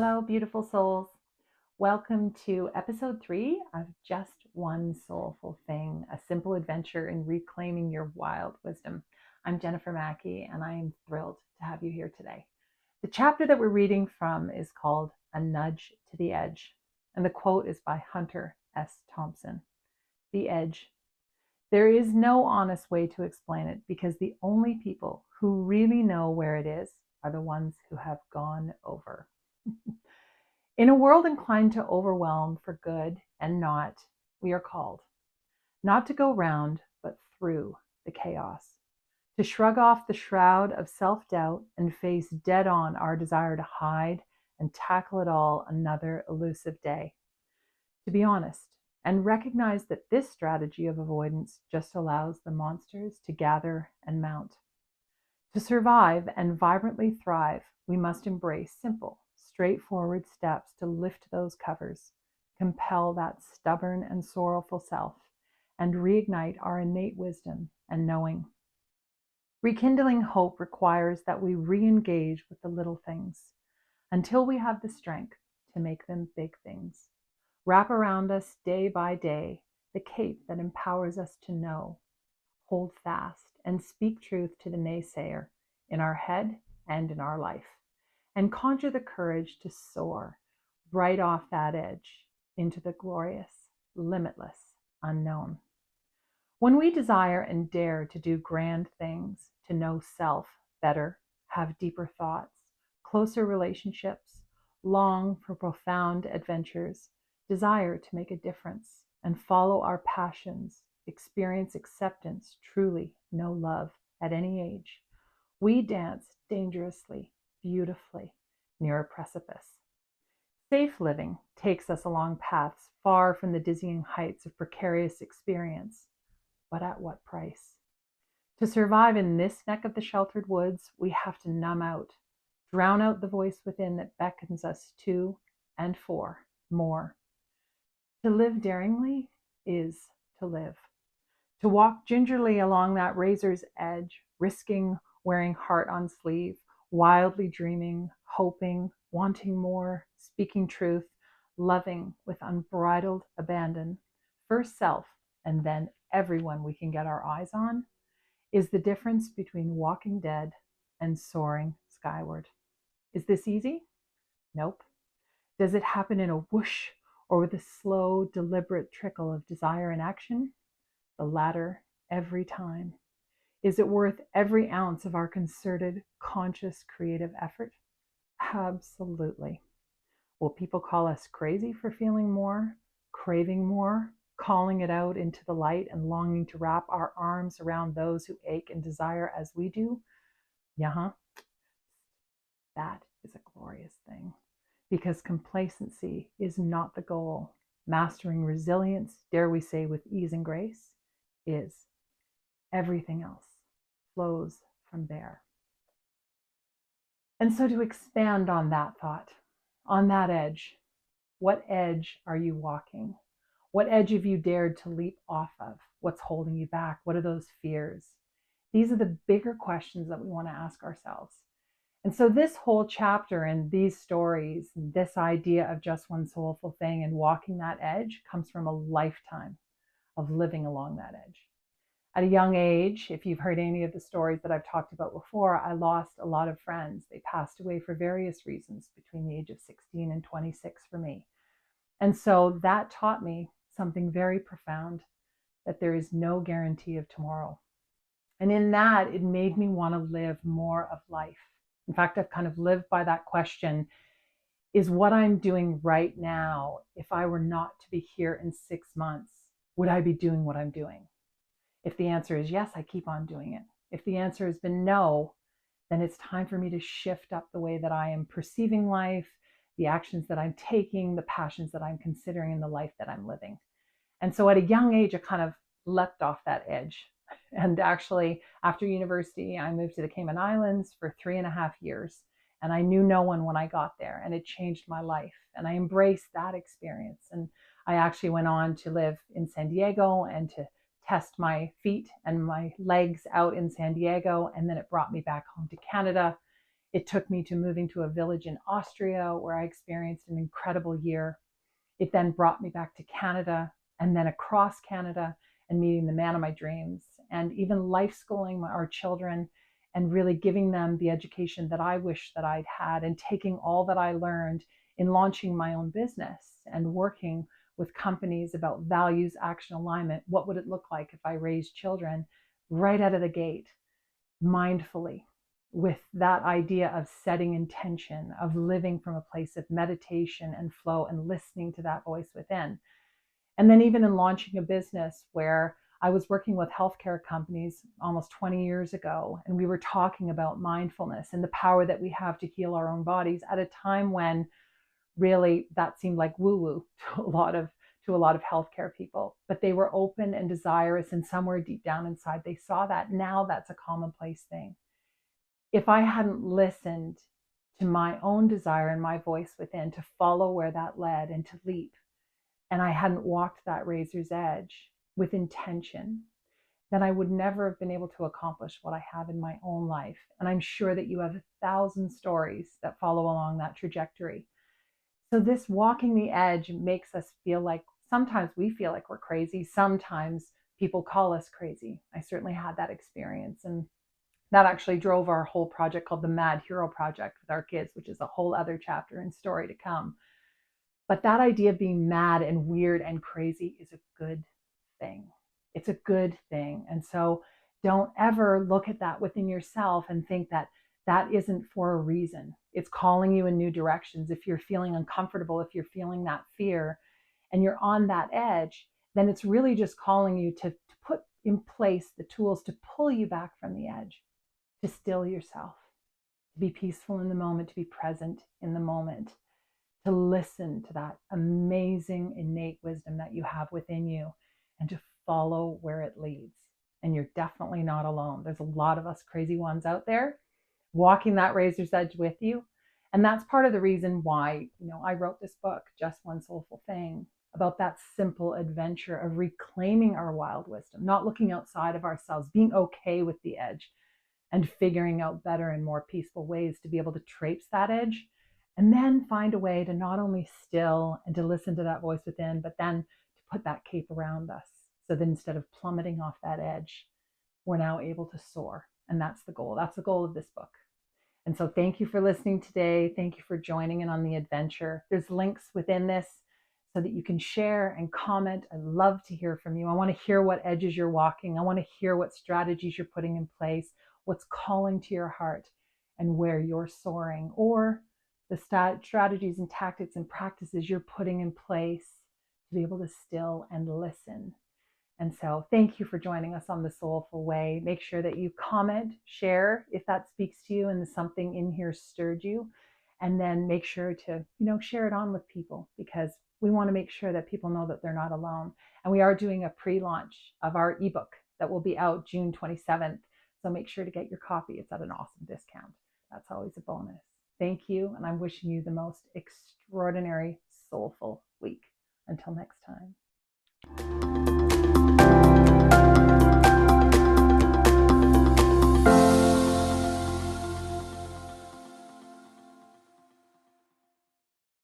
Hello, beautiful souls. Welcome to episode 3 of Just One Soulful Thing, a simple adventure in reclaiming your wild wisdom. I'm Jennifer Maki, and I'm thrilled to have you here today. The chapter that we're reading from is called A Nudge to the Edge, and the quote is by Hunter S. Thompson. The edge. There is no honest way to explain it because the only people who really know where it is are the ones who have gone over. In a world inclined to overwhelm for good and not, we are called not to go round, but through the chaos, to shrug off the shroud of self-doubt and face dead on our desire to hide and tackle it all another elusive day. To be honest, and recognize that this strategy of avoidance just allows the monsters to gather and mount. To survive and vibrantly thrive, we must embrace simple, straightforward steps to lift those covers, compel that stubborn and sorrowful self, and reignite our innate wisdom and knowing. Rekindling hope requires that we re-engage with the little things until we have the strength to make them big things. Wrap around us day by day the cape that empowers us to know, hold fast, and speak truth to the naysayer in our head and in our life, and conjure the courage to soar right off that edge into the glorious, limitless unknown. When we desire and dare to do grand things, to know self better, have deeper thoughts, closer relationships, long for profound adventures, desire to make a difference, and follow our passions, experience acceptance, truly know love at any age, we dance dangerously, beautifully, near a precipice. Safe living takes us along paths far from the dizzying heights of precarious experience, but at what price? To survive in this neck of the sheltered woods, we have to numb out, drown out the voice within that beckons us to and for more. To live daringly is to live. To walk gingerly along that razor's edge, risking wearing heart on sleeve, wildly dreaming, hoping, wanting more, speaking truth, loving with unbridled abandon, first self and then everyone we can get our eyes on, is the difference between walking dead and soaring skyward. Is this easy? Nope. Does it happen in a whoosh or with a slow, deliberate trickle of desire and action? The latter every time. Is it worth every ounce of our concerted, conscious, creative effort? Absolutely. Will people call us crazy for feeling more, craving more, calling it out into the light and longing to wrap our arms around those who ache and desire as we do? Yeah, that is a glorious thing. Because complacency is not the goal. Mastering resilience, dare we say with ease and grace, is. Everything else flows from there. And so to expand on that thought, on that edge, what edge are you walking? What edge have you dared to leap off of? What's holding you back? What are those fears? These are the bigger questions that we want to ask ourselves. And so this whole chapter and these stories, this idea of just one soulful thing and walking that edge comes from a lifetime of living along that edge. At a young age, if you've heard any of the stories that I've talked about before, I lost a lot of friends. They passed away for various reasons between the age of 16 and 26 for me. And so that taught me something very profound, that there is no guarantee of tomorrow. And in that, it made me want to live more of life. In fact, I've kind of lived by that question, is what I'm doing right now, if I were not to be here in 6 months, would I be doing what I'm doing? If the answer is yes, I keep on doing it. If the answer has been no, then it's time for me to shift up the way that I am perceiving life, the actions that I'm taking, the passions that I'm considering in the life that I'm living. And so at a young age, I kind of leapt off that edge. And actually, after university, I moved to the Cayman Islands for 3.5 years. And I knew no one when I got there, and it changed my life. And I embraced that experience. And I actually went on to live in San Diego and to test my feet and my legs out in San Diego. And then it brought me back home to Canada It took me to moving to a village in Austria where I experienced an incredible year. It then brought me back to Canada and then across Canada and meeting the man of my dreams and even life schooling our children and really giving them the education that I wish that I'd had and taking all that I learned in launching my own business and working with companies about values, action, alignment. What would it look like if I raised children right out of the gate, mindfully, with that idea of setting intention, of living from a place of meditation and flow and listening to that voice within. And then even in launching a business where I was working with healthcare companies almost 20 years ago, and we were talking about mindfulness and the power that we have to heal our own bodies at a time when really that seemed like woo-woo to a lot of healthcare people. But they were open and desirous, and somewhere deep down inside they saw that. Now that's a commonplace thing. If I hadn't listened to my own desire and my voice within to follow where that led and to leap, and I hadn't walked that razor's edge with intention, then I would never have been able to accomplish what I have in my own life. And I'm sure that you have 1,000 stories that follow along that trajectory. So this walking the edge makes us feel like, sometimes we feel like we're crazy. Sometimes people call us crazy. I certainly had that experience. And that actually drove our whole project called the Mad Hero Project with our kids, which is a whole other chapter and story to come. But that idea of being mad and weird and crazy is a good thing. It's a good thing. And so don't ever look at that within yourself and think that that isn't for a reason. It's calling you in new directions. If you're feeling uncomfortable, if you're feeling that fear and you're on that edge, then it's really just calling you to put in place the tools to pull you back from the edge, to still yourself, to be peaceful in the moment, to be present in the moment, to listen to that amazing innate wisdom that you have within you and to follow where it leads. And you're definitely not alone. There's a lot of us crazy ones out there walking that razor's edge with you. And that's part of the reason why, I wrote this book, Just One Soulful Thing, about that simple adventure of reclaiming our wild wisdom, not looking outside of ourselves, being okay with the edge and figuring out better and more peaceful ways to be able to traipse that edge. And then find a way to not only still and to listen to that voice within, but then to put that cape around us. So that instead of plummeting off that edge, we're now able to soar. And that's the goal. That's the goal of this book. And so thank you for listening today. Thank you for joining in on the adventure. There's links within this so that you can share and comment. I'd love to hear from you. I want to hear what edges you're walking. I want to hear what strategies you're putting in place, what's calling to your heart, and where you're soaring, or the strategies and tactics and practices you're putting in place to be able to still and listen. And so thank you for joining us on The Soulful Way. Make sure that you comment, share if that speaks to you and something in here stirred you. And then make sure to, share it on with people, because we want to make sure that people know that they're not alone. And we are doing a pre-launch of our ebook that will be out June 27th. So make sure to get your copy. It's at an awesome discount. That's always a bonus. Thank you. And I'm wishing you the most extraordinary soulful week.